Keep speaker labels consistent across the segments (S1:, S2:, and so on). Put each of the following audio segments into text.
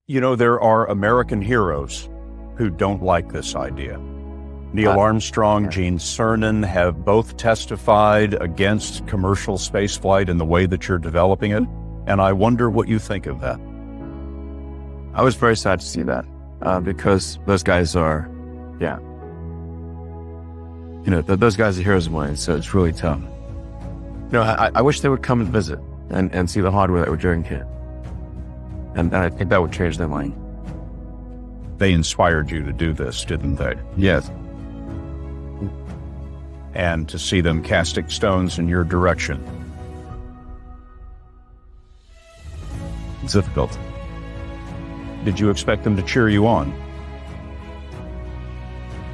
S1: You know, there are American heroes who don't like this idea. Neil Armstrong, Gene Cernan have both testified against commercial spaceflight in the way that you're developing it, and I wonder what you think of that.
S2: I was very sad to see that because those guys are, those guys are heroes of mine, so it's really tough. I wish they would come and visit and see the hardware that we're doing here. And I think that would change their mind.
S1: They inspired you to do this, didn't they?
S2: Yes.
S1: And to see them casting stones in your direction.
S2: It's difficult.
S1: Did you expect them to cheer you on?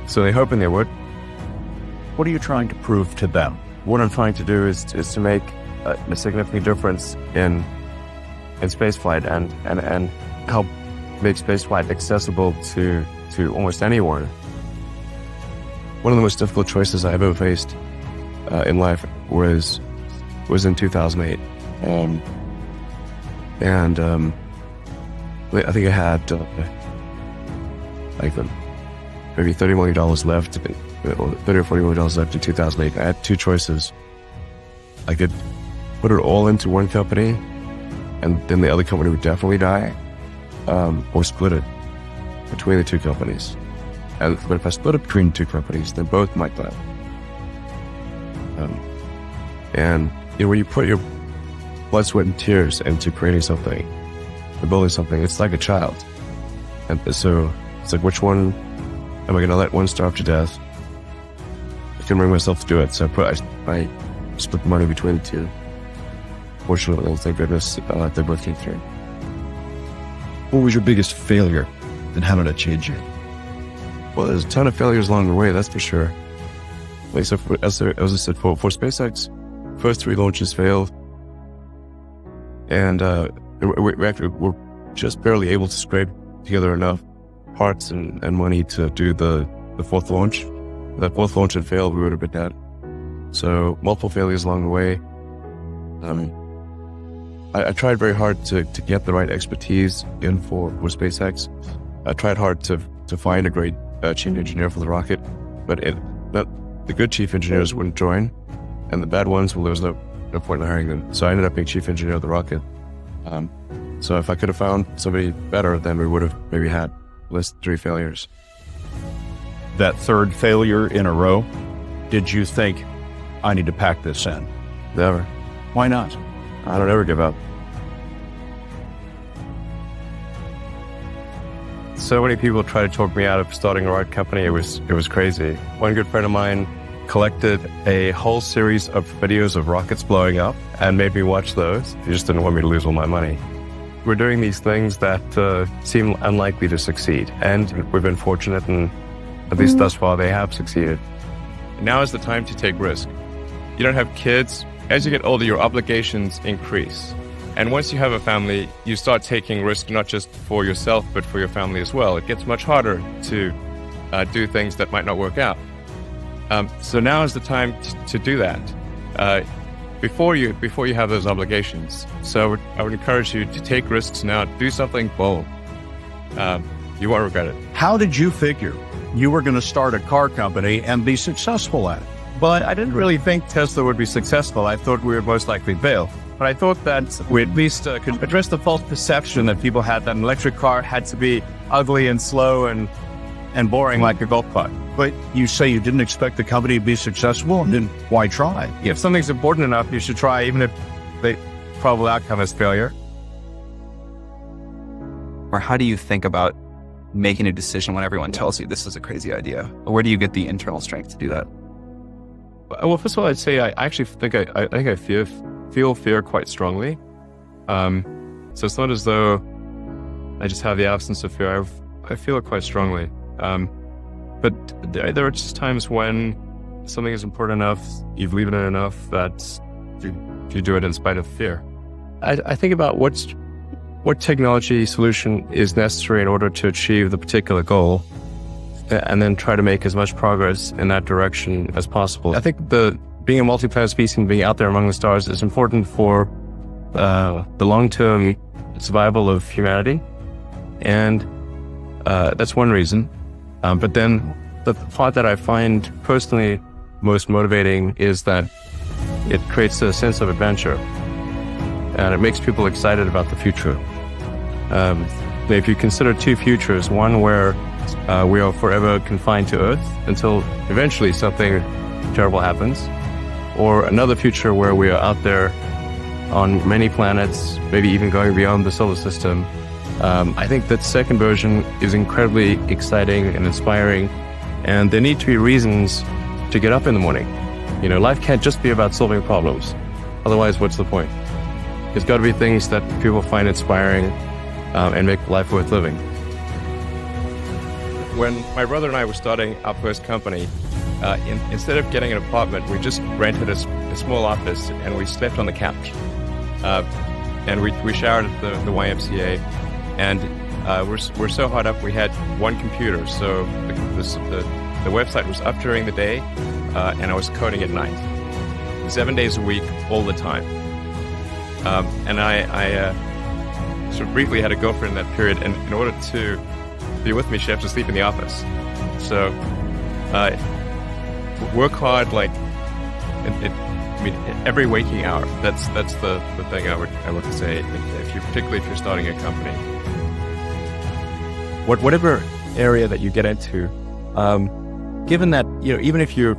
S2: So they're hoping they would.
S1: What are you trying to prove to them?
S2: What I'm trying to do is to make a significant difference in spaceflight and help make spaceflight accessible to almost anyone. One of the most difficult choices I've ever faced in life was in 2008. I think I had maybe $30 million left, or $30 or $40 million left in 2008. I had two choices. I could put it all into one company, and then the other company would definitely die, or split it between the two companies. But if I split it between two companies, then both might die. When you put your blood, sweat, and tears into creating something, or building something, it's like a child. And so it's like, which one am I going to let one starve to death? I can bring myself to do it, so I split the money between the two. Fortunately, thank goodness, they both came through.
S3: What was your biggest failure, and how did it change you?
S2: Well, there's a ton of failures along the way, that's for sure. As I said, for SpaceX, first 3 launches failed. And we're just barely able to scrape together enough parts and money to do the 4th launch. If that 4th launch had failed, we would have been dead. So multiple failures along the way. I tried very hard to get the right expertise in for SpaceX. I tried hard to find a great chief engineer for the rocket, but the good chief engineers wouldn't join, and the bad ones, well, there was no point in hiring them. So I ended up being chief engineer of the rocket. So if I could have found somebody better, then we would have maybe had at least 3 failures.
S1: That 3rd failure in a row, did you think, I need to pack this in?
S2: Never.
S1: Why not?
S2: I don't ever give up. So many people try to talk me out of starting a rocket company. It was crazy. One good friend of mine collected a whole series of videos of rockets blowing up and made me watch those. He just didn't want me to lose all my money. We're doing these things that seem unlikely to succeed, and we've been fortunate, and at least thus far they have succeeded. Now is the time to take risk. You don't have kids. As you get older, your obligations increase. And once you have a family, you start taking risk not just for yourself, but for your family as well. It gets much harder to do things that might not work out. So now is the time to do that before you have those obligations. So I would encourage you to take risks now. Do something bold. You won't regret it.
S1: How did you figure you were going to start a car company and be successful at it?
S2: Well, I didn't really think Tesla would be successful. I thought we would most likely fail. But I thought that we at least could address the false perception that people had that an electric car had to be ugly and slow and boring like a golf cart.
S1: But you say you didn't expect the company to be successful, and then why try?
S2: If something's important enough, you should try, even if the probable outcome is failure.
S4: Or how do you think about making a decision when everyone tells you this is a crazy idea? Or where do you get the internal strength to do that?
S2: Well, first of all, I'd say I actually think I feel fear quite strongly. So it's not as though I just have the absence of fear. I feel it quite strongly. But there are just times when something is important enough, you believe in it enough that you do it in spite of fear. I think about what technology solution is necessary in order to achieve the particular goal, and then try to make as much progress in that direction as possible. I think being a multi-planet species and being out there among the stars is important for the long-term survival of humanity. And that's one reason. But then the part that I find personally most motivating is that it creates a sense of adventure, and it makes people excited about the future. If you consider two futures, one where we are forever confined to Earth until eventually something terrible happens, or another future where we are out there on many planets, maybe even going beyond the solar system, I think that second version is incredibly exciting and inspiring, and there need to be reasons to get up in the morning. You know, life can't just be about solving problems. Otherwise, what's the point? There's got to be things that people find inspiring and make life worth living. When my brother and I were starting our first company, instead of getting an apartment, we just rented a small office and we slept on the couch. And we showered at the YMCA, and we're so hard up we had one computer, so the website was up during the day, and I was coding at night, 7 days a week, all the time. And I sort of briefly had a girlfriend in that period, and in order to be with me, she had to sleep in the office. So work hard, like every waking hour. That's the thing I would say. Particularly if you're starting a company, whatever area that you get into, given that even if you're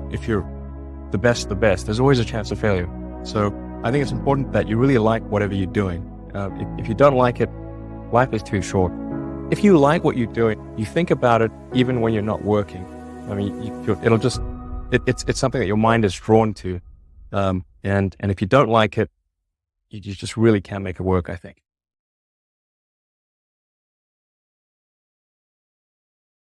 S2: the best, there's always a chance of failure. So I think it's important that you really like whatever you're doing. If you don't like it, life is too short. If you like what you're doing, you think about it even when you're not working. I mean, it's something that your mind is drawn to. And if you don't like it, you just really can't make it work, I think.